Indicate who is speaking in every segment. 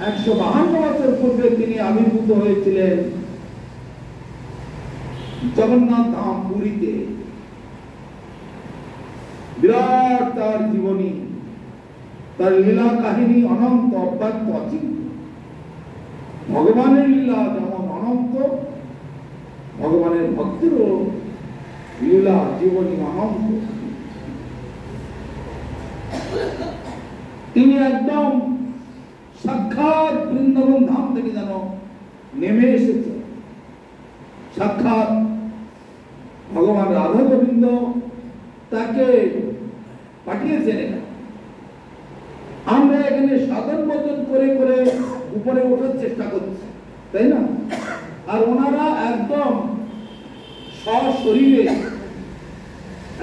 Speaker 1: 152 বছর পূর্বে তিনি আবির্ভূত হয়েছিলেন জগন্নাথ ধাম পুরীতে। বিরাট তার জীবনী, তার লীলা কাহিনী অনন্ত, অব্যক্ত, অচিন্ত। ভগবানের লীলা যেমন অনন্ত, ভগবানের ভক্তেরও লীলা জীবনী অনন্ত। তিনি একদম সাক্ষাৎ বৃন্দাবন ধাম থেকে যেন নেমে এসেছে। সাক্ষাৎ ভগবান রাধা গোবিন্দ তাকে পাঠিয়েছেন এখানে। আমরা এখানে সাধন ভজন করে করে উপরে ওঠার চেষ্টা করছি, তাই না? আর ওনারা একদম সশরীরে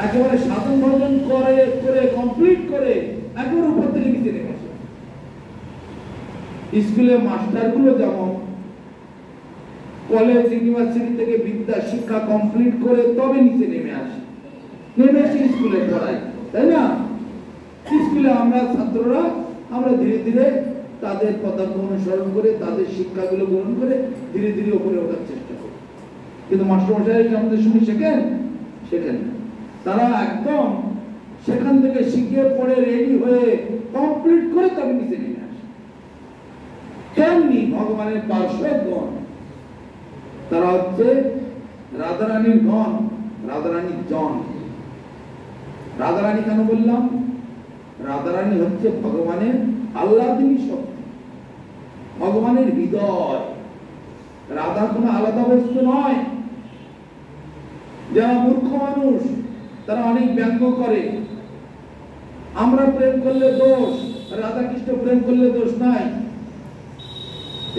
Speaker 1: একেবারে সাধন ভজন করে করে কমপ্লিট করে একবার উপর থেকে নিচে নেমে আসে। স্কুলে মাস্টারগুলো যেমন কলেজ ইউনিভার্সিটি থেকে বিদ্যা শিক্ষা কমপ্লিট করে তবে নিচে নেমে আসে, নেমে এসে স্কুলে পড়ায়, তাই না? স্কুলে আমরা ছাত্ররা আমরা ধীরে ধীরে তাদের পদার্থ অনুসরণ করে তাদের শিক্ষাগুলো গ্রহণ করে ধীরে ধীরে উপরে ওঠার চেষ্টা করি। কিন্তু মাস্টারমশাই আমাদের সঙ্গে শেখেন না, তারা একদম সেখান থেকে শিখে পড়ে রেডি হয়ে কমপ্লিট করে তবে নিচে নেমে আসে। তেমনি ভগবানের পার্শ্বগণ, তারা হচ্ছে রাধারানীর গণ, রাধারানীর জন। রাধারানী কেন বললাম? রাধারানী হচ্ছে ভগবানের আহ্লাদিনী শক্তি, ভগবানের হৃদয়। রাধা কোনো আলাদা বস্তু নয়। যারা মূর্খ মানুষ তারা অনেক ব্যঙ্গ করে, আমরা প্রেম করলে দোষ, রাধা কৃষ্ণ প্রেম করলে দোষ নাই।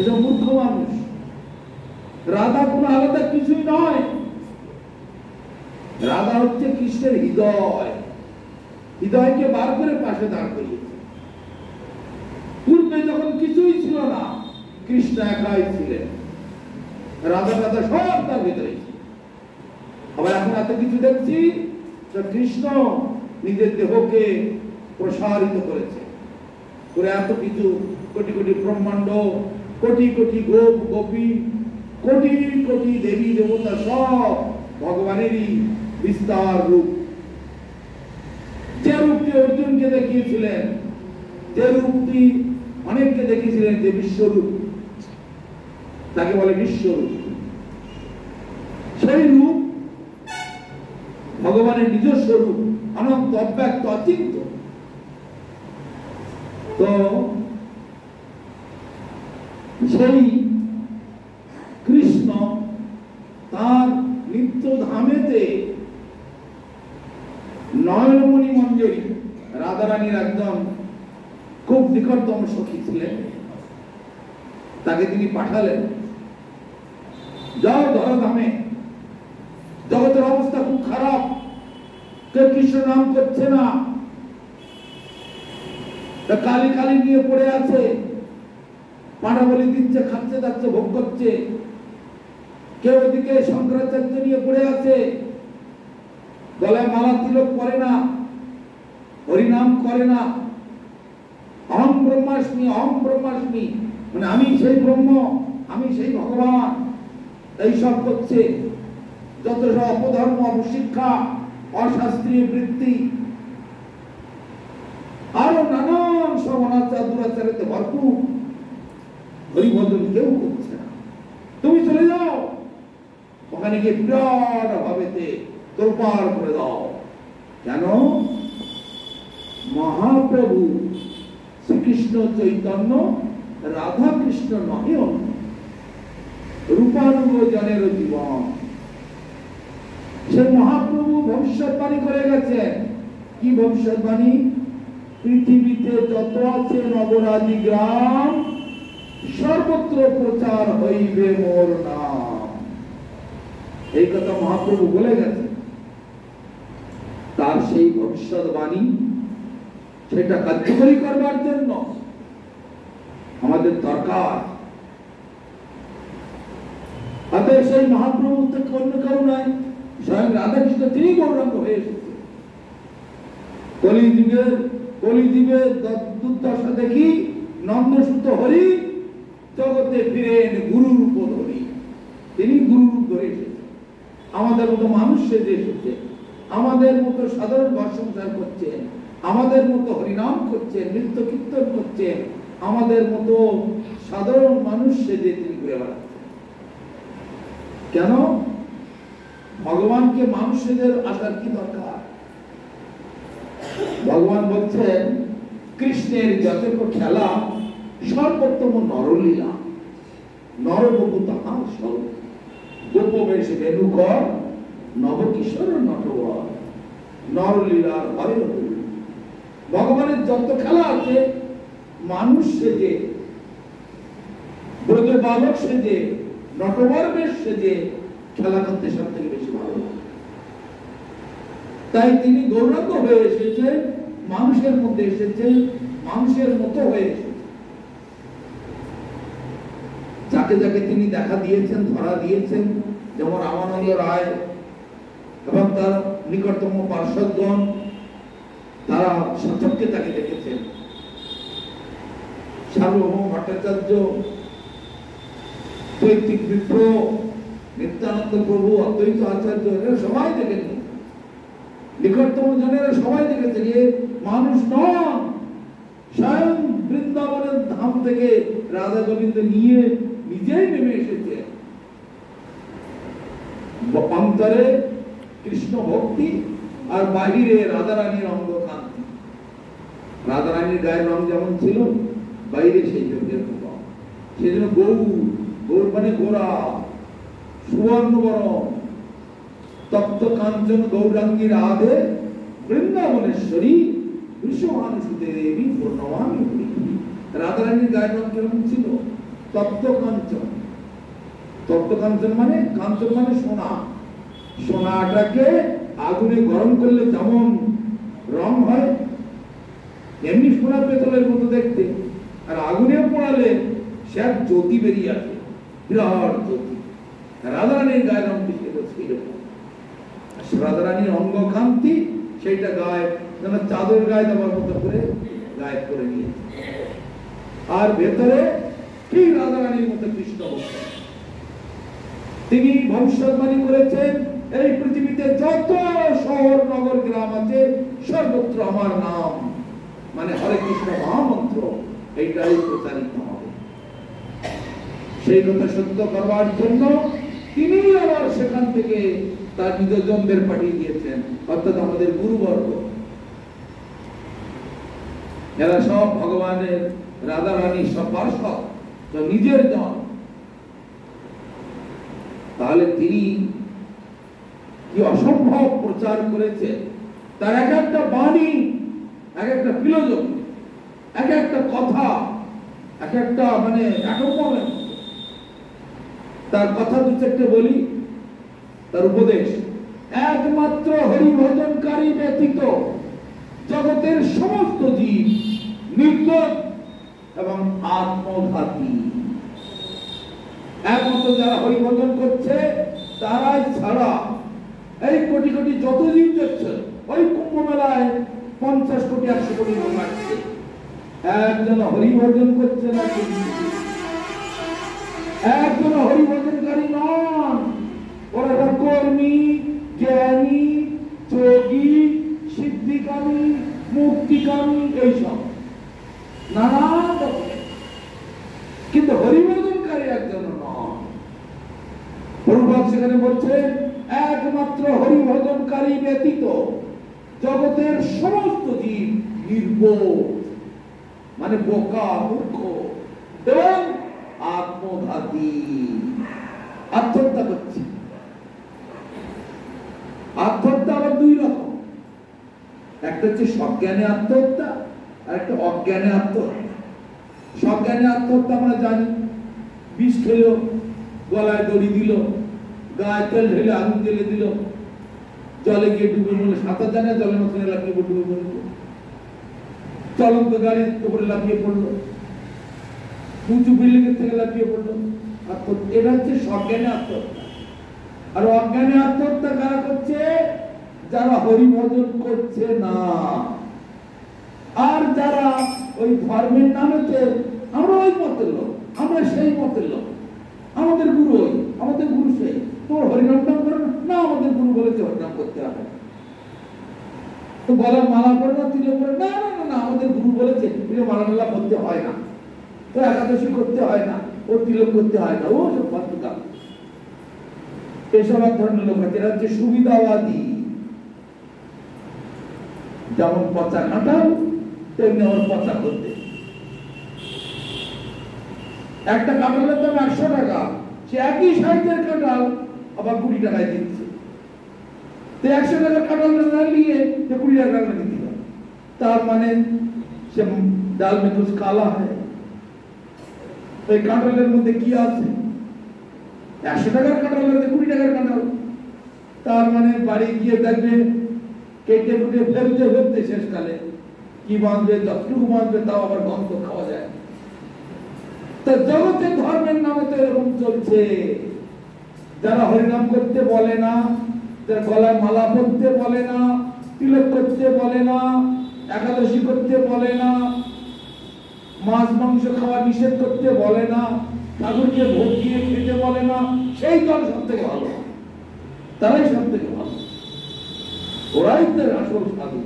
Speaker 1: এসব মূর্খ মানুষ। রাধা কোনো আলাদা কিছুই নয়। রাধা হচ্ছে কৃষ্ণের হৃদয়, হৃদয়কে বার করে পাশে দাঁড় করিয়েছে। পূর্বে যখন কিছুই ছিল না, কৃষ্ণ একাই ছিলেন, রাধা রাধা সব তার ভিতরে। আবার এখন এত কিছু দেখছি, কৃষ্ণ নিজের দেহকে প্রসারিত করেছে, করে এত কিছু কোটি কোটি ব্রহ্মাণ্ড, কোটি কোটি গোপ গোপী, কোটি কোটি দেবী দেবতা সব ভগবানেরই বিস্তার রূপ। যে রূপটি অর্জুনকে দেখিয়েছিলেন, যে রূপটি অনেককে দেখিয়েছিলেন, যে বিশ্বরূপ, তাকে বলে বিশ্বরূপ। সেই রূপ ভগবানের নিজস্ব রূপ, অনন্ত, অব্যক্ত, অচিন্ত। তো সেই কৃষ্ণ তার নিত্য ধামেতে নয়নমণি মঞ্জরী রাধারানীর একদম খুব নিকটতম সখী ছিলেন। তাকে তিনি পাঠালেন, যাও ধরাধামে, জগতের অবস্থা খুব খারাপ, কেউ কৃষ্ণ নাম করছে না, কালী কালী নিয়ে পড়ে আছে, পাঁড়া বলি দিচ্ছে, খাচ্ছে যাচ্ছে, ভোগ করছে। কেউ ওদিকে শঙ্করাচার্য নিয়ে পড়ে আছে, গলায় মালা তিলক করে না, হরিনাম করে না, অহং ব্রহ্মাস্মি, অহং ব্রহ্মাস্মি, মানে আমি সেই ব্রহ্ম, আমি সেই ভগবান, এইসব করছে। যত সব অপধর্ম, অপশিক্ষা, অশাস্ত্রীয় বৃত্তি, আরো নানান সব অনাচার দুরাচারিতে ভরপুর। হরিভজন কেউ করছে না। তুমি চলে যাও ওখানে গিয়ে বিরাট ভাবেতে তোলপাড় করে দাও। কেন? মহাপ্রভু শ্রীকৃষ্ণ চৈতন্য রাধা কৃষ্ণ নহে অন্য, রূপানুগ জনের জীবন। সে মহাপ্রভু ভবিষ্যৎবাণী করে গেছেন। কি ভবিষ্যৎবাণী? পৃথিবীতে যত আছে নগরাদি গ্রাম, সর্বত্র প্রচার হইবে মোর নাম। এই কথা মহাপ্রভু বলে গেছে। তার সেই ভবিষ্যৎবাণী, সেটা কার্যকরী করবার জন্য আমাদের দরকার। অতএব সেই মহাপ্রভু থেকে অন্য কেউ নাই, স্বয়ং রাধাকৃষ্ণ তিনি গৌরাঙ্গ হয়ে এসেছে। কলিযুগের দুর্দশা দেখি নন্দসুত হরি জগতে ফিরেন গুরু রূপ ধরে। তিনি গুরু রূপ ধরে এসেছেন, আমাদের মতো মানুষ সেজে এসেছে, আমাদের মতো সাধারণ ঘর সংসার করছেন, আমাদের মতো হরিনাম করছেন, নৃত্য কীর্তন করছেন, আমাদের মতো সাধারণ মানুষ সেজে তিনি ঘুরে বেড়াচ্ছেন। কেন? ভগবানকে মানুষ সেজে আসার কি দরকার? ভগবান বলছেন কৃষ্ণের যত খেলা সর্বোত্তম নরলীলা, নরবপু তাহার স্বরূপ, গোপবেশ বেণুকর নবকিশোর নটবর, নরলীলার হয়। ভগবানের যত খেলা আছে মানুষ সেজে, ব্রজ বালক সেজে, নটবর বেশ সেজে খেলা করতে সব থেকে বেশি ভালো লাগে। তাই তিনি গৌরাঙ্গ হয়ে এসেছেন, মানুষের মধ্যে এসেছেন, মানুষের মতো হয়ে এসেছেন। যাকে যাকে তিনি দেখা দিয়েছেন, ধরা দিয়েছেন, যেমন রামানন্দ রায় এবং তার নিকটতম পার্শ্বদগণ, তারা সাধককে তাকে দেখেছেন। সার্বভৌম ভট্টাচার্য, দ্বৈতিক বিপ্র, নিত্যানন্দ প্রভু, অদ্বৈত আচার্য, এরা সবাই দেখেছেন। নিকটতম জনেরা সবাই দেখেছেন এ মানুষ নন, স্বয়ং বৃন্দাবনের ধাম থেকে রাধা গোবিন্দ নিয়ে নিজেই নেমে এসেছে। অন্তরে কৃষ্ণ ভক্তি আর বাহিরে রাধারানীর অঙ্গ কান্তি। রাধারানীর গায়ের রং যেমন ছিল, বাইরে সেই জন্য সেই জন্য গৌর, গৌর মানে গোরা, সুবর্ণ বরণ, তপ্ত কাঞ্চন গৌরাঙ্গী রাধে বৃন্দাবনেশ্বরী বিশ্বভানুসুতে দেবী পূর্ণমামি। রাধারানীর গায়ের রং কেমন ছিল? তপ্ত কাঞ্চন। তপ্ত কাঞ্চন মানে, কাঞ্চন মানে সোনা। সোনাটাকে আগুনে গরম করলে যেমন রং হয়, এমনি সোনা পেতলের মতো দেখতে, আর আগুনে পোড়ালে সে এক জ্যোতি বেরিয়ে আসে, বিরাট জ্যোতি। রাধারানীর গায়ের রংটি ছিল সেইরকম। রাধারানীর অঙ্গ কান্তি সেইটা গায়ে যেন চাদর গায়ে দেওয়ার মতো করে গায়ে করে নিয়েছে। আর ভেতরে ঠিক রাধারানীর মতো কৃষ্ণ ভক্ত। তিনি ভবিষ্যৎবাণী করেছেন এই পৃথিবীতে যত শহর নগর গ্রাম আছে সর্বত্র আমার নাম মানে হরে কৃষ্ণ মহামন্ত্র এইটাই প্রচারিত হবে। সেই কথা সত্য করবার জন্য তিনি আবার সেখান থেকে তার নিজজনদের পাঠিয়ে দিয়েছেন, অর্থাৎ আমাদের গুরুবর্গ। এরা সব ভগবানের, রাধা রানী সব পার্শ্বদ, নিজের জন। তাহলে তিনি কি অসম্ভব প্রচার করেছে। তার এক একটা বাণী, এক একটা ফিলোসফি, এক একটা কথা, এক একটা মানে একরকম। তার কথা দু চারটে বলি। তার উপদেশ, একমাত্র হরিভজনকারী ব্যতীত জগতের সমস্ত জীব নির্দোষ এবং আত্মঘাতী। একমাত্র যারা হরিভজন করছে তারাই ছাড়া এই কোটি কোটি যত জীব দেখছে, ওই কুম্ভ মেলায় 50 কোটি 100 কোটি লোক আসছে, একজন হরিভজন করছে না। একজন হরিভজনকারী নন, ওরা কর্মী, জ্ঞানী, যোগী, সিদ্ধিকামী, মুক্তিকামী, এইসব নানান রকমের, কিন্তু হরিভজনকারী একজন নন। প্রভুপাদ সেখানে বলছে একমাত্র হরিভজনকারী ব্যতীত জগতের সমস্ত জীব নির্বোধ মানে বোকা, মূর্খ এবং আত্মঘাতী, আত্মহত্যা করছে। আত্মহত্যা আবার দুই রকম, একটা হচ্ছে সজ্ঞানে আত্মহত্যা আর একটা অজ্ঞানে আত্মহত্যা। সজ্ঞানে আত্মহত্যা আমরা জানি, বিষ খেলো, গলায় দড়ি দিল, গায়ে তেল ঢেলে আগুন জ্বেলে দিল, জলে গিয়ে ডুবে মরল। সাঁতার জানে, জলের মধ্যে লাফিয়ে ডুবে মরল, চলন্ত গাড়ির উপরে লাফিয়ে পড়লো, উঁচু বিল্ডিং এর থেকে লাফিয়ে পড়লো। এটা হচ্ছে সজ্ঞানে আত্মহত্যা। আর অজ্ঞানে আত্মহত্যা কারা করছে? যারা হরিভজন করছে না, আর যারা ওই ধর্মের নামেতে আমরা ওই মতের লোক, আমরা সেই মতের লোক, আমাদের গুরু ওই, আমাদের গুরু সেই। তোমার হরিনাম নাম করে না, আমাদের গুরু বলেছে হরিনাম করতে হবে। তো গলার মালা করে না, তিলক করে না, না না না, আমাদের গুরু বলেছে মালা মালা করতে হয় না, তো একাদশী করতে হয় না, ও তিলক করতে হয় না, ও সব বাধ্যতা। এসব এক ধরনের লোক আছে, এরা হচ্ছে সুবিধাবাদী। যেমন পচা কাঁঠাল তেমনি আমার পচা করতে। একটা কাঁঠালের দাম 100 টাকা, সে একই সাইজের কাঁঠাল আবার 20 টাকায় দিচ্ছে। তো 100 টাকার কাঁঠালটা না নিয়ে সে 20 টাকা দিতে হবে, তার মানে সে ডাল মে কুছ কালা হয়। এই কাঁঠালের মধ্যে কি আছে? 100 টাকার কাঁঠাল হলে 20 টাকার কাঁঠাল, তার মানে বাড়ি গিয়ে দেখবে কেটে কুটে ফেলতে ফেলতে শেষকালে কি বাঁধবে, যতটুকু বাঁধবে তাও আবার গন্ধ খাওয়া যায়। তো জগতে ধর্মের নামে তো এরকম চলছে। যারা হরিনাম করতে বলে না, যারা গলায় মালা পরতে বলে না, তিলক করতে বলে না, একাদশী করতে বলে না, মাছ মাংস খাওয়া নিষেধ করতে বলে না, ঠাকুরকে ভোগ দিয়ে খেতে বলে না, সেই দল সব থেকে ভালো, তারাই সব থেকে ভালো। ওরাই তো আসল সাধু,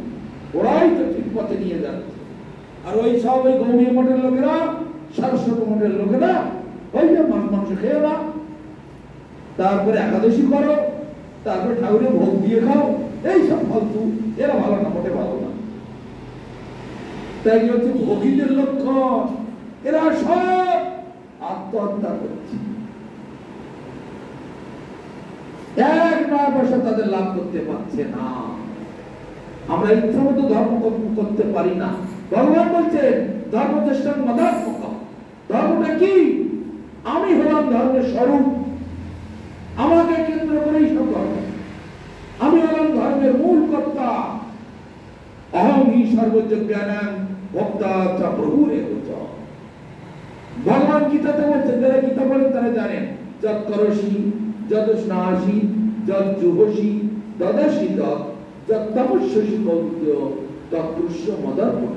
Speaker 1: ওরাই তো ঠিক পথে নিয়ে যাচ্ছে। আর ওই সব ওই গৌরী মঠের লোকেরা, সরস্বতী মঠের লোকেরা ওই যে মাছ মাংস খেয়ে না, তারপরে একাদশী করো, তারপরে ঠাকুরের ভোগ দিয়ে খাও, এই সব ফালতু। এরা ভালো না, মোটে ভালো না। তাই হচ্ছে ভোগীদের লক্ষণ। এরা সব আত্মহত্যা করছে, 1 পয়সা তাদের লাভ করতে পারছে না। আমরা ইচ্ছা মতো ধর্ম করতে পারি না। ভগবান বলছেন ধর্মচেষ্টার মদাত্মক। ধর্মটা কি? আমি হলাম ধর্মের স্বরূপ, আমাকে কেন্দ্র করেই সব ধর্ম। আমি হলাম ধর্মের মূল কর্তা। অহং হি সর্বজ্ঞানাং ভোক্তা চ প্রভুরেব চ। ভগবান গীতাতে বলছেন, যারা গীতা পড়েন তারা জানেন, যৎ করসি যৎ স্নাসি যৎ জুহসি দদাসি যৎ তপস্যসি কৌন্তেয় তৎপুরুষ্য মদর্পণ।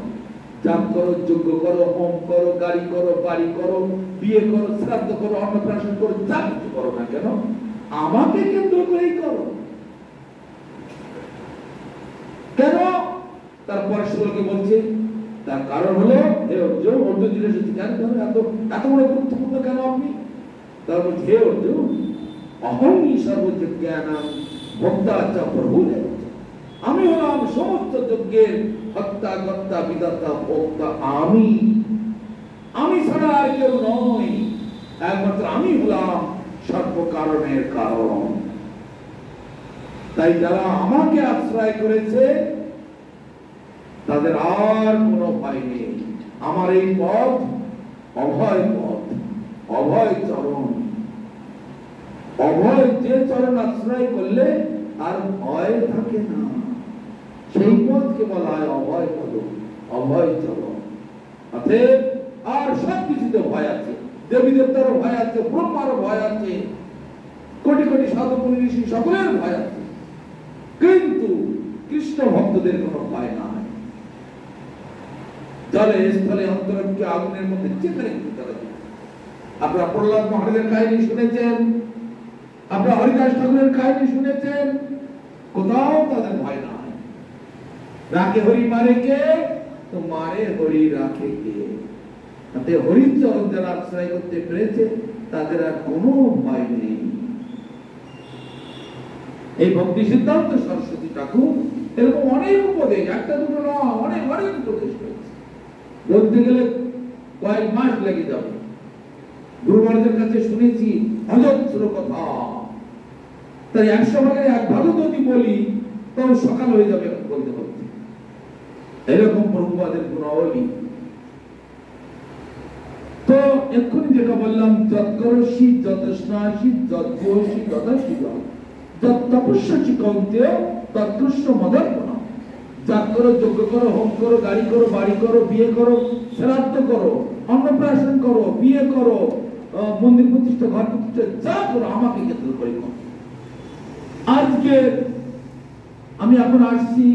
Speaker 1: যাপ করো, যজ্ঞ করো, হোম করো, গাড়ি করো, বাড়ি করো, বিয়ে করো, শ্রাদ্ধ করো, অন্নপ্রাশন করো, যা কিছু করো না কেন আমাকে কেন্দ্র করেই করো। কেন? তারপর শ্লোকে বলছে, তার কারণ হলো হে অর্জুন, অর্জুন জিজ্ঞেস করছে কেন এত বড় গুরুত্বপূর্ণ কেন আপনি? তার বলছে, হে অর্জুন, অহং হি সর্বজ্ঞানাং ভোক্তা চ প্রভুরেব চ। আমি হলাম সমস্ত যজ্ঞের হত্যা, কর্তা, বিধাতা, ভোক্তা। আমি ছাড়া আর কেউ নয়, একমাত্র আমি হলাম সর্ব কারণের কারণ। তাই যারা আমাকে আশ্রয় করেছে তাদের আর কোনো ভয় নেই। আমার এই পথ অভয় পথ, অভয় চরণ। অভয় যে চরণ আশ্রয় করলে আর ভয় থাকে না, সেই পথকে বলা হয় অভয় পদ, অভয় চরণ। অতএব আর সব কিছুতে ভয় আছে, দেবী দেবতারও ভয় আছে, ব্রহ্মারও ভয় আছে, কোটি কোটি সাধু মুনি ঋষি সকলের ভয় আছে, কিন্তু কৃষ্ণ ভক্তদের কোনো ভয় নাই। জলে স্থলে অন্তরকে আগুনের মধ্যে যেখানে আপনারা প্রহ্লাদ মহারাজের কাহিনী শুনেছেন, আপনারা হরিদাস ঠাকুরের কাহিনী শুনেছেন, কোথাও তাদের ভয় নাই। রাখে হরি মারে কে? তো মারে হরি রাখে কে? তাতে হরির চরণ যারা আশ্রয় করতে পেরেছে তাদের আর কোনো ভয় নেই। এই ভক্তি সিদ্ধান্ত সরস্বতী ঠাকুর এরকম অনেক উপদেশ, একটা দুটো নয়, অনেক অনেক উপদেশ করেছে। বলতে গেলে কয়েক মাস লেগে যাবে। গুরু মহারাজের কাছে শুনেছি অজস্র কথা, তাই 100 ভাগের 1 ভাগও যদি বলি তবে সকাল হয়ে যাবে বলতে বলতে। এরকম প্রভুপাদের গুণাবলী। তো এক্ষুনি যেটা বললাম, যৎকরসি যৎ স্নাসি যৎ জোষি তদাসি যৎ তপস্যসি কৌন্তেয় তৎপুরুষ্য মদর্পণ। যাগ করো, যজ্ঞ করো, হোম করো, গাড়ি করো, বাড়ি করো, বিয়ে করো, শ্রাদ্ধ করো, অন্নপ্রাশন করো, বিয়ে করো, মন্দির প্রতিষ্ঠা, ঘর প্রতিষ্ঠা, যা করো আমাকে কেন্দ্র করে করো। আজকে আমি এখন আসছি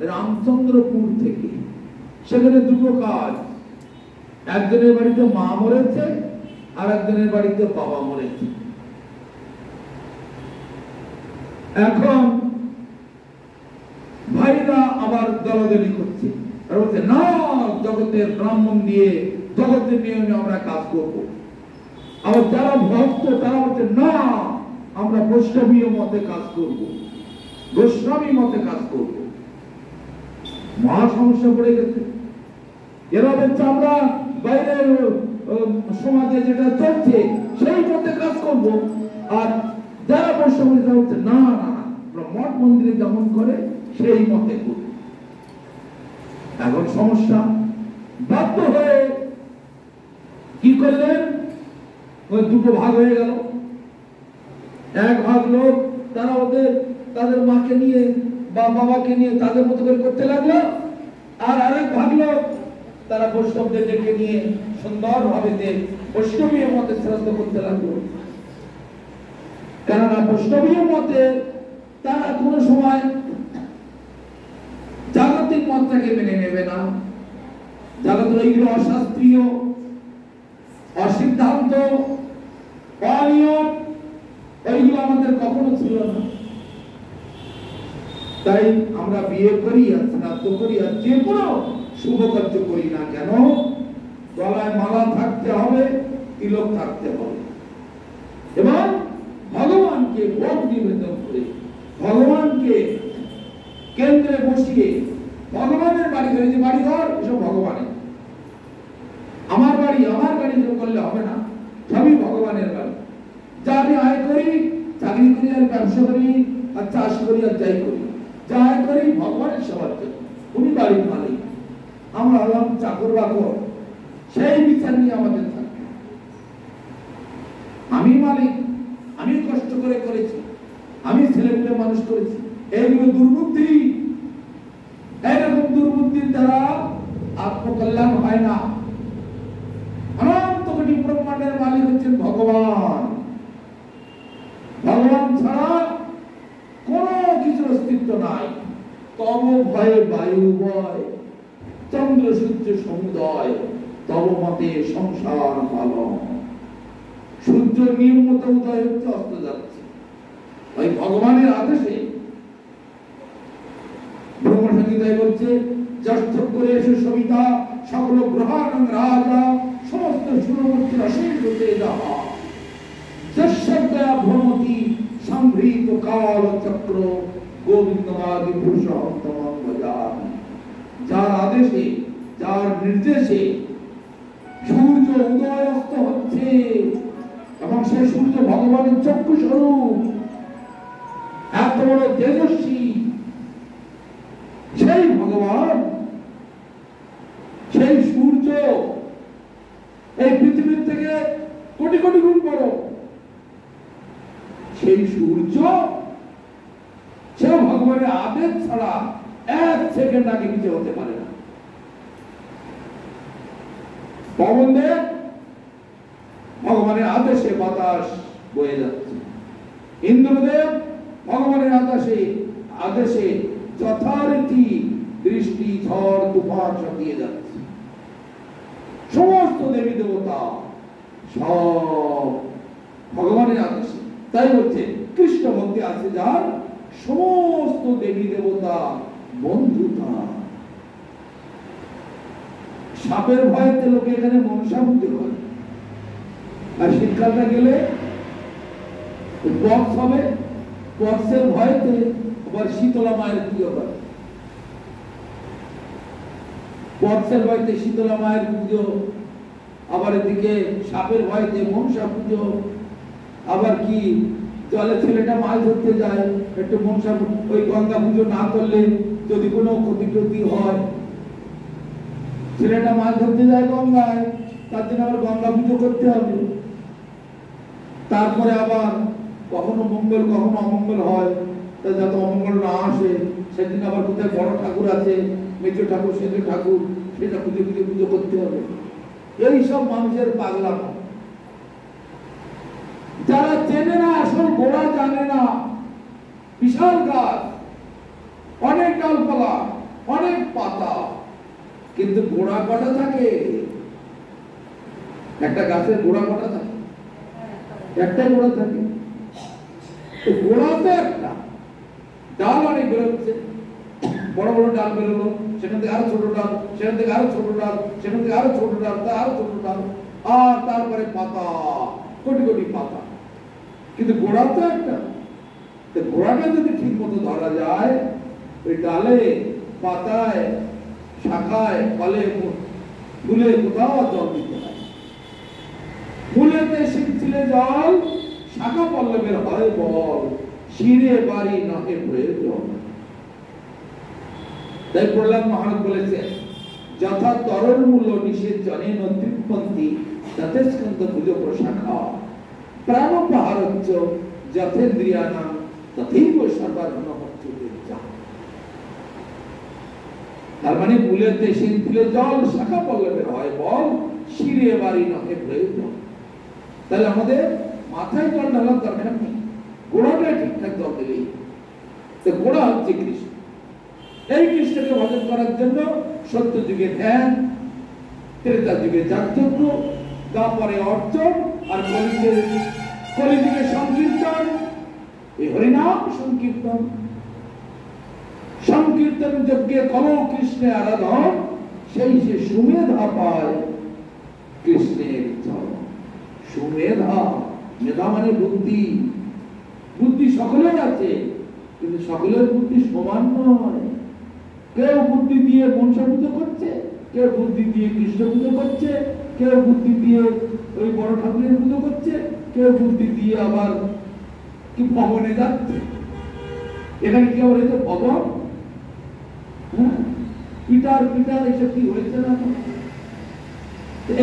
Speaker 1: রামচন্দ্রপুর থেকে। সেখানে দুটো কাজ, একজনের বাড়িতে মা মরেছে, আর একজনের বাড়িতে বাবা মরেছে। এখন ভাইরা আবার দলাদলি করছে আর বলছে না, জগতের ব্রাহ্মণ দিয়ে জগতের নিয়মে আমরা কাজ করব। আবার যারা ভক্ত তারা বলছে না, আমরা বৈষ্ণবীয় মতে কাজ করব, গোস্বামী মতে কাজ করব। মহা সমস্যা পড়ে গেছে। এরা বলছে আমরা বাইরের সমাজে যেটা চলছে সেই মতে কাজ করব, আর যারা বৈষ্ণবী তারা বলছে না না, আমরা মঠ মন্দিরে যেমন করে সেই মতে করব। এখন সমস্যা, বাধ্য হয়ে কি করলেন, ওই দুটো ভাগ হয়ে গেল। এক ভাগ লোক তারা তাদের মাকে নিয়ে বা বাবাকে নিয়ে তাদের মতো করে করতে লাগলো, আর আরেক ভাগ লোক তারা বৈষ্ণবদের ডেকে নিয়ে সুন্দর ভাবে বৈষ্ণবীয় মতে শ্রদ্ধা করতে লাগলো। কেননা বৈষ্ণবীয় মতে তারা কোনো সময় জাগতিক মতটাকে মেনে নেবে না। জাগতের এইগুলো অশাস্ত্রীয়, অসিদ্ধান্ত, অনিয়ম, এইগুলো আমাদের কখনো ছিল না। তাই আমরা বিয়ে করি আর শ্রাদ্ধ করি আর যে কোনো শুভ কার্য করি না কেন, গলায় মালা থাকতে হবে, তিলক থাকতে হবে, এবং ভগবানকে ভোগ নিবেদন করে ভগবানকে কেন্দ্রে বসিয়ে ভগবানের বাড়ি করে, যে বাড়ি ঘর এসব ভগবানের, আমার বাড়ি করলে হবে না, সবই ভগবানের বাড়ি। যা আমি আয় করি, চাকরি করি আর ব্যবসা করি আর চাষ করি আর যাই করি, যা আয় করি ভগবানের সেবার জন্য, উনি বাড়ির মালিক, আমরা হলাম চাকর বাকর। সেই বিচার নিয়ে আমাদের থাকবে, আমি মালিক, আমি কষ্ট করে করেছি, আমি ছেলেপুলে মানুষ করেছি, এইগুলো দুর্বুদ্ধি। এরকম দুর্বুদ্ধির দ্বারা আত্মকল্যাণ হয় না। অনন্ত কোটি ব্রহ্মাণ্ডের মালিক হচ্ছেন ভগবান। ভগবান ছাড়া কোন কিছুর অস্তিত্ব নাই। তব ভয়ে বায়ু বয়, চন্দ্র সূর্য সমুদয়, তব মতে সংসার পালন। সূর্য নিয়মিত উদয় হচ্ছে, অস্ত যাচ্ছে, ওই ভগবানের আদেশে। ব্রহ্মসংহিতায় বলছে, জ্যেষ্ঠ করে এসে সবিতা সকল গ্রহাণ রাজা সমস্ত সুরমূর্তির অশেষ হতে যাওয়া, যশব্দয়া ভ্রমতি সম্ভৃত কাল চক্র গোবিন্দবাদী পুরুষোত্তমং ভজামি। যার আদেশে, যার নির্দেশে সূর্য উদয় অস্ত হচ্ছে, এবং সেই সূর্য ভগবানের চক্ষু স্বরূপ, এত বড় তেজস্বী সেই ভগবান, সেই সূর্য এই পৃথিবীর থেকে কোটি কোটি গুণ বড়। সেই সূর্য সে ভগবানের আদেশ ছাড়া এক সেকেন্ড আগে নিচে হতে পারে না। পবনদেব ভগবানের আদেশে বাতাস বয়ে যাচ্ছে, ইন্দ্রদেব ভগবানের আদেশে যথারীতি বৃষ্টি ঝড় তুফান সব দিয়ে যাচ্ছে। সমস্ত দেবী দেবতা সব ভগবানের আদেশে। তাই বলছে কৃষ্ণ ভক্তি আছে যার, সমস্ত দেবী দেবতা বন্ধুতা। সাপের ভয়েতে লোকে এখানে মনসা পুজো করে, আর শীতকালটা গেলে পক্স হবে, পক্সের ভয়েতে আবার শীতলা মায়ের পুজো করে। পক্সের ভয়েতে শীতলা মায়ের পুজো, আবার এদিকে সাপের ভয়েতে মনসা পুজো। আবার কি জলে ছেলেটা মাছ ধরতে যায়, একটু মনসা ওই গঙ্গা পুজো না করলে যদি কোনো ক্ষতি টতি হয়, ছেলেটা মাছ ধরতে যায় গঙ্গায়, তার জন্য আবার গঙ্গা পুজো করতে হবে। তারপরে আবার কখনো মঙ্গল কখনো অমঙ্গল হয়, তা যাতে অমঙ্গল না আসে সেদিন আবার কোথায় বড় ঠাকুর আছে, মেজো ঠাকুর সেজো ঠাকুর, সেটা পুজো পুজো করতে হবে। এই সব মানুষের পাগলামো। যারা চেনে না, আসল গোড়া জানে না, বিশাল গাছ, অনেক ডালপালা, অনেক পাতা, কিন্তু গোড়া কটা থাকে? একটা গাছের গোড়া কটা থাকে? একটা গোড়া থাকে। গোড়া তো একটা, ডাল অনেক বেরোচ্ছে, বড় বড় ডাল বেরোলো, সেখান থেকে আরো ছোট ডাল, সেখান থেকে আরো ছোট ডাল, সেখান থেকে আরো ছোট ডাল, আরো ছোট ডাল, আর তারপরে পাতা, কোটি কোটি পাতা। কিন্তু গোড়া তো একটা। গোড়াটা যদি ঠিক মতো ধরা যায়, ওই ডালে, পাতায়, শাখায়, ফলে, ফুলে কোথাও জল দিতে হয়। ফুলেতে শিখছিলে জল, শাখা পল্লবের হয় বল, শিরে বাড়ি নহে প্রয়োজন। তাই প্রহ্লাদ মহারাজ বলেছেন, যথা তরল মূল্য নিষেধ জনে নৃপন্থী তথে স্কন্ধ ভুজ প্রশাখা প্রাণোপহারচ্চ যথেন্দ্রিয়ানাম তথৈব সর্বারম্ভ হচ্ছুতে যা। তার মানে মূলেতে শিখছিলে জল, শাখা পল্লবের হয় বল, শিরে বাড়ি নহে প্রয়োজন। তাহলে আমাদের মাথায় জল ঢালার দরকার নেই, গোড়াটা ঠিকঠাক জল দিলেই। তো গোড়া হচ্ছে কৃষ্ণ। এই কৃষ্ণকে ভজন করার জন্য সত্য যুগে ধ্যান, ত্রেতা যুগে যাগযজ্ঞ, তারপরে অর্চন, আর কলিযুগে সংকীর্তন, এই হরিনাম সংকীর্তন। সংকীর্তন যজ্ঞে কল কৃষ্ণে আরাধন, সেই সে সুমেধা পায় কৃষ্ণের চরণ। সুমেধা, মেধা মানে বুদ্ধি। বুদ্ধি সকলের আছে, কিন্তু সকলের বুদ্ধি সমান নয়। কেউ বুদ্ধি দিয়ে মনসা পুজো করছে, কেউ বুদ্ধি দিয়ে কৃষ্ণ পুজো করছে, কেউ বুদ্ধি দিয়ে ওই বড় ঠাকুরের পুজো করছে, কেউ বুদ্ধি দিয়ে আবার কি ভবনে যাচ্ছে। এখানে কি আবার হয়েছে ভবন, পিটার পিটার এসব কি হয়েছে না?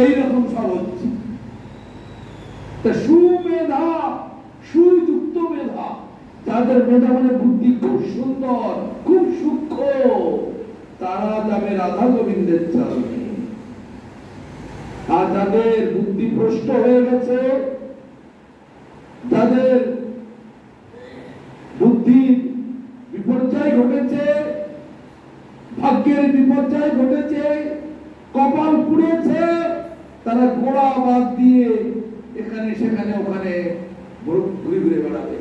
Speaker 1: এইরকম সব হচ্ছে। সুমেধা, সুযুক্ত মেধা, যাদের মেধা মানে বুদ্ধি খুব সুন্দর, খুব সূক্ষ্ম, তারা যাবে রাধা গোবিন্দের চরণে। আর যাদের বুদ্ধি ভ্রষ্ট হয়ে গেছে, যাদের বুদ্ধির বিপর্যয় ঘটেছে, ভাগ্যের বিপর্যয় ঘটেছে, কপাল পুড়েছে, তারা গোড়া বাদ দিয়ে এখানে সেখানে ওখানে ঘুরে ঘুরে বেড়াবে,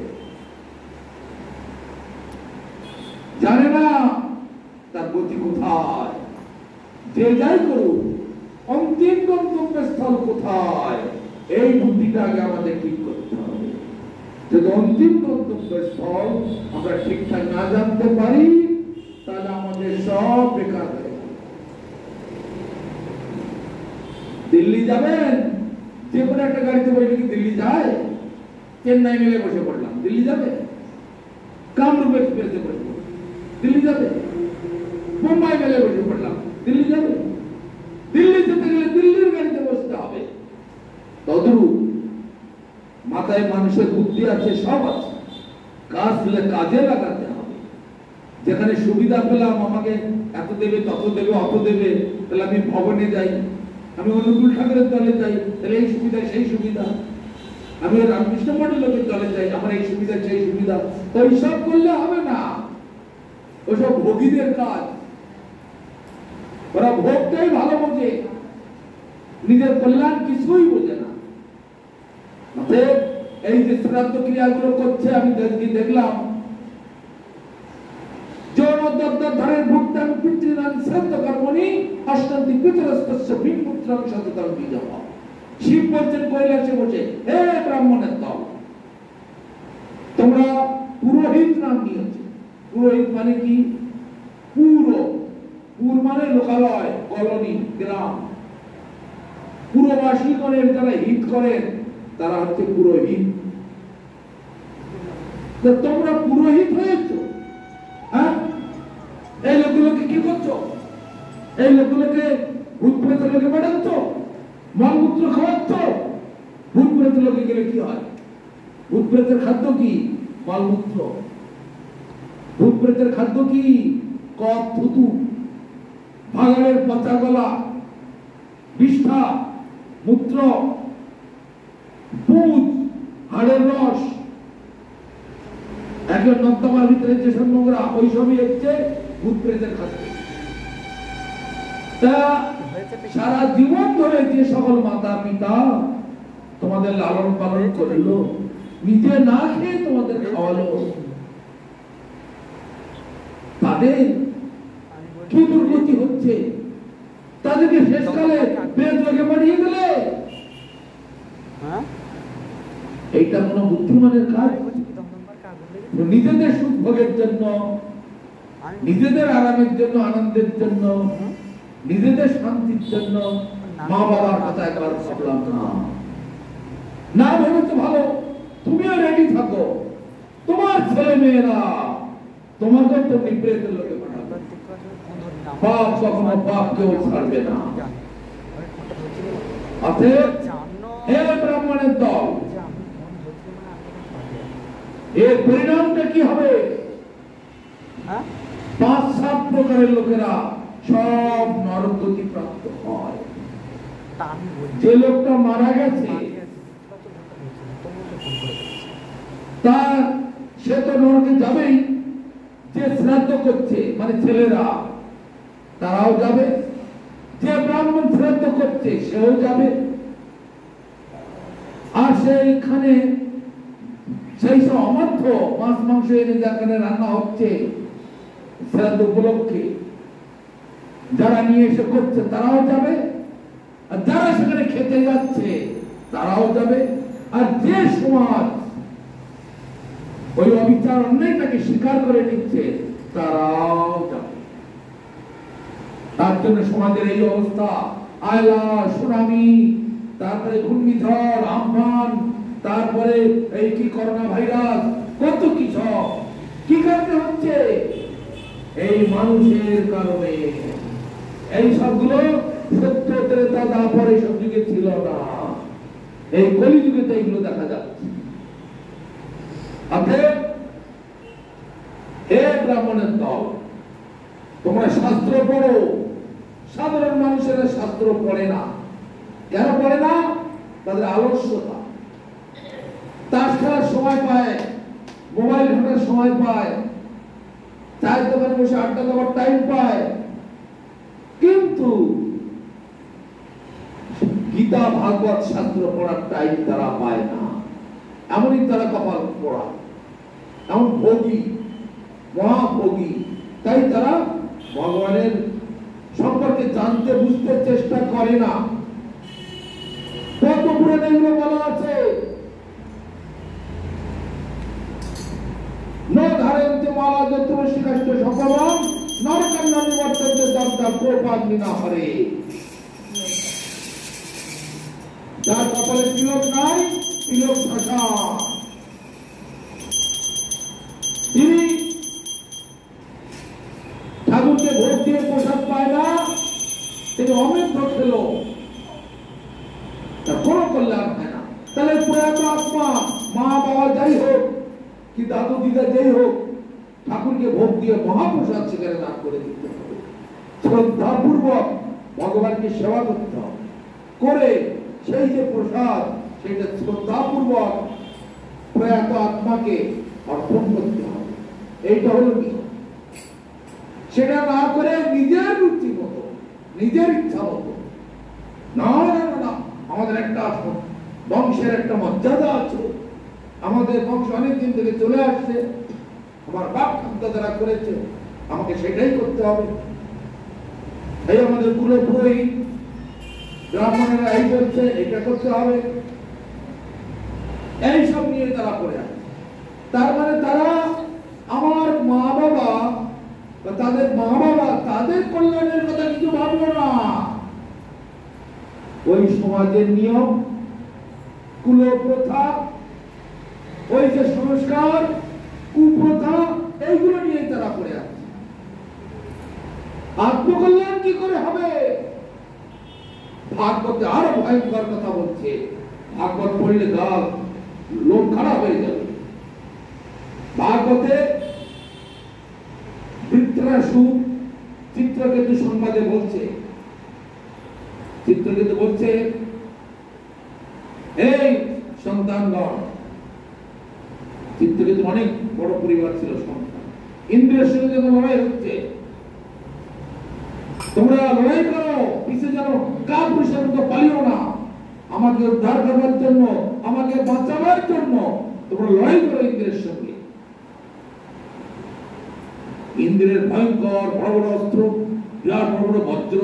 Speaker 1: জানে না তার গতি কোথায়। যে যাই করুক, অন্তিম গন্তব্যস্থল কোথায়, এই বুদ্ধিটা আগে আমাদের ঠিক করতে হবে। যদি অন্তিম গন্তব্যস্থল আমরা ঠিকঠাক না জানতে পারি, তাহলে আমাদের সব বেকার হয়ে যাবে। দিল্লি যাবেন, যে কোনো একটা গাড়িতে বসে কি দিল্লি যায়? চেন্নাই মেলে বসে পড়লাম, দিল্লি যাবে? কামরূপ এক্সপ্রেসে বসে পড়লাম, দিল্লি যাবে? মুম্বাই মেলে বসে পড়লাম, দিল্লি যাবে? দিল্লি যেতে গেলে দিল্লির গাড়িতে বসতে হবে। তদ্রূপ মাথায় মানুষের বুদ্ধি আছে, সব আছে, কাজ কাজে লাগাতে হবে। যেখানে সুবিধা পেলাম, আমাকে এত দেবে, তত দেবে, অত দেবে, তাহলে আমি ভবনে যাই, আমি অনুকূল ঠাকুরের দলে যাই, তাহলে এই সুবিধা সেই সুবিধা। আমি রামকৃষ্ণ মঠের লোকের দলে যাই, আমার এই সুবিধা সেই সুবিধা। তো এইসব করলে হবে না, ওসব ভোগীদের কাজ। ওরা ভোগটাই ভালো বোঝে, নিজের কল্যাণ কিছুই বোঝে না। এই যে শ্রাদ্ধ ক্রিয়াগুলো করছে, আমি দেখলাম, যৌনদ্রব্যের ভুক্তাং পিতৃনাং শ্রাদ্ধ কর্মণি অষ্টান্তি পিতরস্তস্য ভীমপুত্রং সততং বীজঃ। শিব বলছেন কৈলাসে বসে, হে ব্রাহ্মণের দল, তোমরা পুরোহিত নাম নিয়েছো। পুরোহিত মানে কি? পুর, পুর মানে লোকালয়, কলোনি, গ্রাম। পুরবাসীগণের যারা হিত করেন তারা হচ্ছে পুরোহিত। তোমরা পুরোহিত হয়েছো, হ্যাঁ? এই লোকগুলোকে কি করছো? এই লোকগুলোকে ভূত প্রেত লোকে পাঠাচ্ছ, মলমূত্র খাওয়াচ্ছ। ভূত প্রেত লোকে গেলে কি হয়? ভূত প্রেতের খাদ্য কি? মলমূত্র। ভূত প্রেতের খাদ্য কি? কফ, থুতু, ভাগাড়ের পচা গলা, বিষ্ঠা, মূত্র, পুজ, হাড়ের রস, একজন নর্দমার ভিতরে যেসব নোংরা, ওই সবই হচ্ছে ভূত প্রেতের খাদ্য। তা সারা জীবন ধরে যে সকল মাতা পিতা তোমাদের লালন পালন করলো, নিজে না খেয়ে তোমাদের খাওয়ালো, তাদের কি দুর্গতি হচ্ছে? তাদেরকে শেষকালে বেদ লোকে পাঠিয়ে দিলে, এইটা কোন বুদ্ধিমানের কাজ? নিজেদের সুখ ভোগের জন্য, নিজেদের আরামের জন্য, আনন্দের জন্য, নিজেদের শান্তির জন্য মা বাবার কথা একবার ভাবলাম না। না ভেবেছো ভালো, তুমিও রেডি থাকো, তোমার ছেলে মেয়েরা তোমাকে তো নিবৃত্তের লোকে পাঠাবে। পাপ কখনো পাপ কেউ ছাড়বে না। অতএব হে ব্রাহ্মণের দল, এর পরিণামটা কি হবে? 5-7 প্রকারের লোকেরা সব নরকগতি প্রাপ্ত হয়। যে লোকটা মারা গেছে তার, সে তো নরকে যাবেই। যে শ্রাদ্ধ করছে মানে ছেলেরা, তারাও যাবে। যে ব্রাহ্মণ শ্রাদ্ধ করছে সেও যাবে। আর সেইখানে সেই সব অমর্থ মাছ মাংস এনে যেখানে রান্না হচ্ছে শ্রাদ্ধ উপলক্ষে, যারা নিয়ে এসে করছে তারাও যাবে। আর যারা সেখানে খেতে যাচ্ছে তারাও যাবে। আর যে সমাজ ওই অবিচার অন্যায়টাকে স্বীকার করে নিচ্ছে তারাও যাবে। তার জন্য সমাজের এই অবস্থা, আয়লা, সুনামি, তারপরে ঘূর্ণিঝড়, আমফান, তারপরে এই কি করোনা ভাইরাস, কত কি সব কি কারণে হচ্ছে? এই মানুষের কারণে। এই সবগুলো সত্য ত্রেতা দাপর এইসব যুগে ছিল না, এই কলিযুগে তো এইগুলো দেখা যাচ্ছে। অতএব হে ব্রাহ্মণের দল, তোমরা শাস্ত্র পড়ো। সাধারণ মানুষেরা শাস্ত্র পড়ে না। কেন পড়ে না? তাদের আলস্যতা। তাস খেলার সময় পায়, মোবাইল ঘাটার সময় পায়, চায়ের দোকানে বসে আড্ডা দেওয়ার টাইম পায়, কিন্তু গীতা ভাগবত শাস্ত্র পড়ার টাইম তারা পায় না। এমনই তারা কপাল পড়া, এমন ভোগী, মহাভোগী। তাই তারা ভগবানের সম্পর্কে জানতে বুঝতে চেষ্টা করে না। কত পুরাণে এগুলো বলা আছে, ন ধারয়ন্তে মালা যত্র শিকাষ্ট সকলম নরকান্না নিবর্তন্তে দগ্ধা প্রপাগ্নিনা হরে। যার কপালে তিলক নাই, তিলক ভাষা, তিনি ঠাকুরকে ভোট দিয়ে প্রসাদ পায় না, তিনি অমৃত খেল, তার কোনো কল্যাণ হয় না। তাহলে প্রয়াত আত্মা, মা বাবা যাই হোক কি দাদু দিদা যাই হোক, ঠাকুরকে ভোগ দিয়ে মহাপ্রসাদ সেখানে দান করে দিতে হবে। শ্রদ্ধাপূর্বক ভগবানকে সেবা করতে হবে, করে সেই যে প্রসাদ সেটা শ্রদ্ধাপূর্বক প্রয়াত আত্মাকে অর্পণ করতে হবে। এইটা হলো নিয়ম। সেটা না করে নিজের রুচি মতো, নিজের ইচ্ছা মতো, না না না, আমাদের একটা বংশের একটা মর্যাদা আছে, আমাদের বংশ অনেকদিন থেকে চলে আসছে, আমার বাপ দাদারা করেছে, আমাকে সেটাই করতে হবে। এই আমাদের পুরো পুরোহিত ব্রাহ্মণেরা এই করছে, এটা করতে হবে, এইসব নিয়ে তারা করে আছে। তার মানে তারা আমার মা বাবা বা তাদের মা বাবা, তাদের কল্যাণের কথা কিছু ভাবলো না। ওই সমাজের নিয়ম, কুলপ্রথা, ওই যে সংস্কার, কুপ্রথা, এইগুলো নিয়ে তারা করে আছে। আত্মকল্যাণ কি করে হবে? ভাগবতে আরো ভয়ঙ্কর কথা বলছে। ভাগবত পড়লে গাল লোক খারাপ হয়ে যাবে। ভাগবতে বৃত্রাসু চিত্রকেতু সংবাদে বলছে, চিত্রকেতু বলছে, এই সন্তানগণ, চিত্রকেতু অনেক বড় পরিবার ছিল, সন্তান, ইন্দ্রের সঙ্গে যখন লড়াই হচ্ছে, তোমরা লড়াই করো, পিছে যেন কাপুরুষের মতো পালিও না। আমাকে উদ্ধার করবার জন্য, আমাকে বাঁচাবার জন্য তোমরা লড়াই করো ইন্দ্রের সঙ্গে। ইন্দ্রের ভয়ঙ্কর বড় বড় অস্ত্র, বিরাট বড় বড় বজ্র,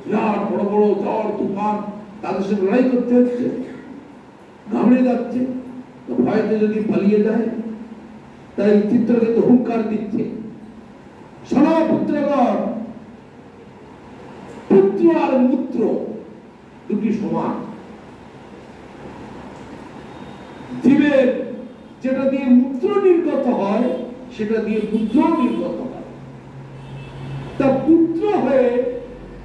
Speaker 1: বিরাট বড় বড় ঝড় তুফান, তাদের সঙ্গে লড়াই করতে হচ্ছে, ঘাবড়ে যাচ্ছে। তো ভয়তে যদি পালিয়ে যায়, তাই চিত্রকেতু হুঙ্কার দিচ্ছে, শোনো পুত্রগণ, পুত্র আর মূত্র দুটি সমান। জীবের যেটা দিয়ে মূত্র নির্গত হয়, সেটা দিয়ে পুত্র নির্গত হয়। তা পুত্র হয়ে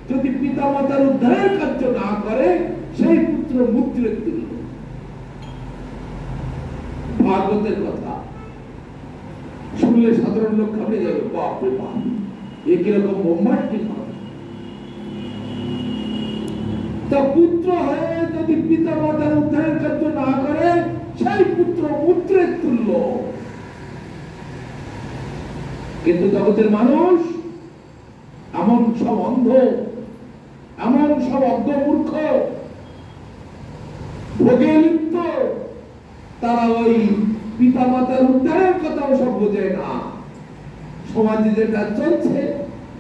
Speaker 1: যদি পিতা মাতার উদ্ধারের কার্য না করে, সেই পুত্র মূত্রের তুল্য। ভাগবতের কথা শুনলে সাধারণ লোক ঘাবড়ে যাবে, বাপ রে বাপ, এ কিরকম ব্রহ্মাণ্ডিক হবে। তা পুত্র হয়ে যদি পিতা মাতার উদ্ধারের কার্য না করে, সেই পুত্র মূত্রের তুল্য। কিন্তু জগতের মানুষ এমন সব অন্ধ, এমন সব অজ্ঞ মূর্খ, ভোগে লিপ্ত, তারা ওই পিতা মাতার উদ্ধারের কথাও সব বোঝে না। সমাজে যেটা চলছে,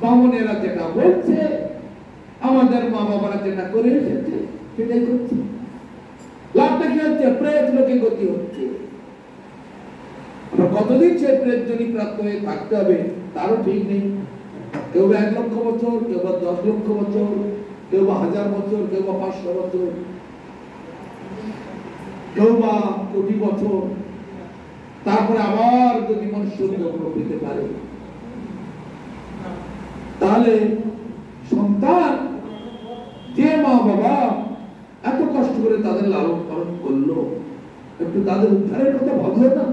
Speaker 1: বামনেরা যেটা বলছে, আমাদের মা বাবারা যেটা করে এসেছে, সেটাই করছে। লাভটা কি হচ্ছে? প্রেত লোকে গতি হচ্ছে। কতদিন সে প্রেত জনি প্রাপ্ত হয়ে থাকতে হবে তারও ঠিক নেই। কেউ 1 লক্ষ বছর, কেউ 10 লক্ষ বছর, কেউ 1000 বছর, কেউ 500 বছর, কেউ কোটি বছর। তারপরে আবার যদি মনুষ্য জন্ম পেতে পারে, তাহলে সন্তান, যে মা বাবা এত কষ্ট করে তাদের লালন পালন করলো, একটু তাদের উদ্ধারের কথা ভাবলো না?